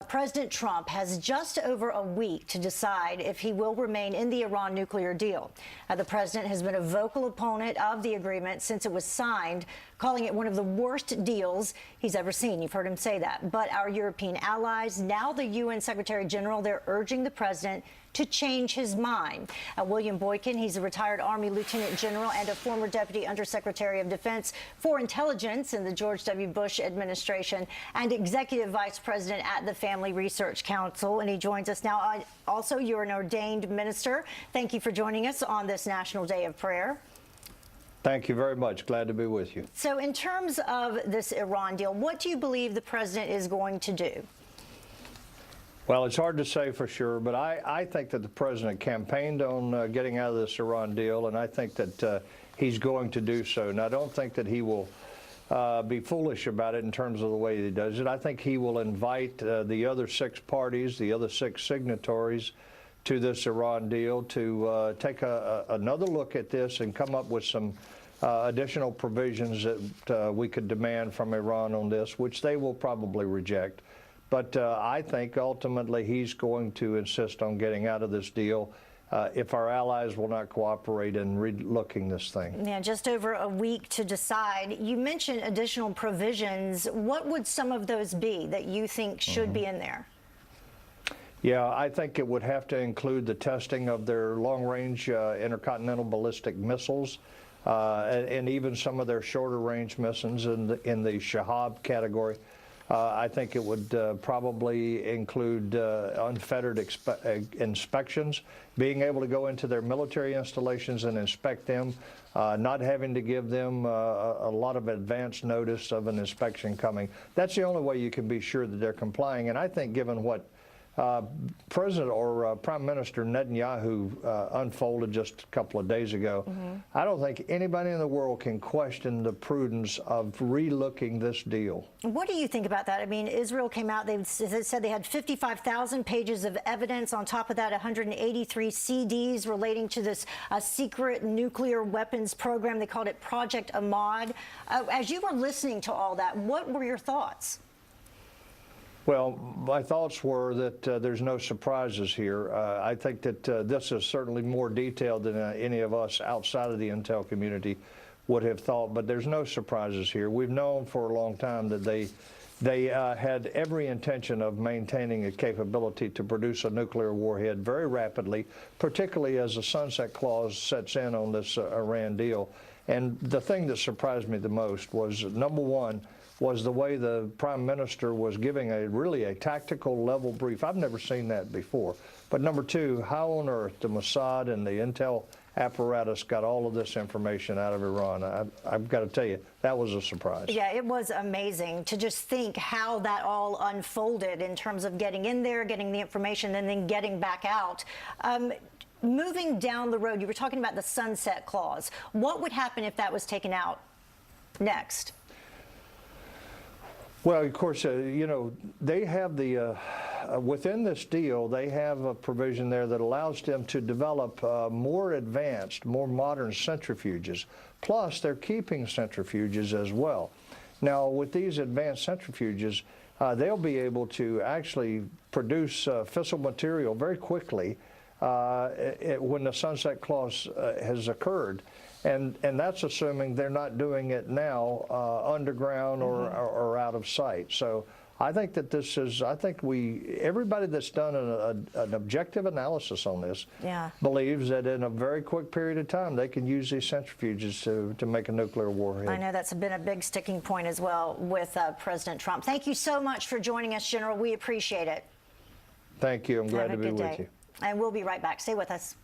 President Trump has just over a week to decide if he will remain in the Iran nuclear deal. The president has been a vocal opponent of the agreement since it was signed, calling it one of the worst deals he's ever seen. You've heard him say that. But our European allies, now the UN Secretary General, they're urging the president to change his mind. William Boykin, he's a retired Army Lieutenant General and a former Deputy Undersecretary of Defense for Intelligence in the George W. Bush administration and Executive Vice President at the Family Research Council. And he joins us now. Also, you're an ordained minister. Thank you for joining us on this National Day of Prayer. Thank you very much. Glad to be with you. So in terms of this Iran deal, what do you believe the president is going to do? Well, it's hard to say for sure, but I think that the president campaigned on getting out of this Iran deal, and I think that he's going to do so. And I don't think that he will be foolish about it in terms of the way he does it. I think he will invite the other six parties, the other six signatories to this Iran deal to take another look at this and come up with some additional provisions that we could demand from Iran on this, which they will probably reject. But I think ultimately he's going to insist on getting out of this deal if our allies will not cooperate in relooking this thing. Yeah, just over a week to decide. You mentioned additional provisions. What would some of those be that you think should be in there? Yeah, I think it would have to include the testing of their long-range intercontinental ballistic missiles and even some of their shorter-range missiles in the Shahab category. I think it would probably include unfettered inspections, being able to go into their military installations and inspect them, not having to give them a lot of advance notice of an inspection coming. That's the only way you can be sure that they're complying. And I think given what President or Prime Minister Netanyahu unfolded just a couple of days ago, I don't think anybody in the world can question the prudence of relooking this deal. What do you think about that? I mean, Israel came out, they said they had 55,000 pages of evidence. On top of that, 183 CDs relating to this secret nuclear weapons program. They called it Project Ahmad. As you were listening to all that, what were your thoughts? Well, my thoughts were that there's no surprises here. I think that this is certainly more detailed than any of us outside of the intel community would have thought, but there's no surprises here. We've known for a long time that they had every intention of maintaining a capability to produce a nuclear warhead very rapidly, particularly as the sunset clause sets in on this Iran deal. And the thing that surprised me the most was, number one, was the way the Prime Minister was giving really a tactical level brief. I've never seen that before. But number two, how on earth the Mossad and the intel apparatus got all of this information out of Iran? I've got to tell you, that was a surprise. Yeah, it was amazing to just think how that all unfolded in terms of getting in there, getting the information, and then getting back out. Moving down the road, you were talking about the sunset clause. What would happen if that was taken out next? Well, of course, you know, they have the, within this deal, they have a provision there that allows them to develop more advanced, more modern centrifuges. Plus, they're keeping centrifuges as well. Now, with these advanced centrifuges, they'll be able to actually produce fissile material very quickly when the sunset clause has occurred. And that's assuming they're not doing it now underground or out of sight. So I think that this is, everybody that's done an objective analysis on this believes that in a very quick period of time, they can use these centrifuges to make a nuclear warhead. I know that's been a big sticking point as well with President Trump. Thank you so much for joining us, General. We appreciate it. Thank you. I'm glad to be with you. And we'll be right back. Stay with us.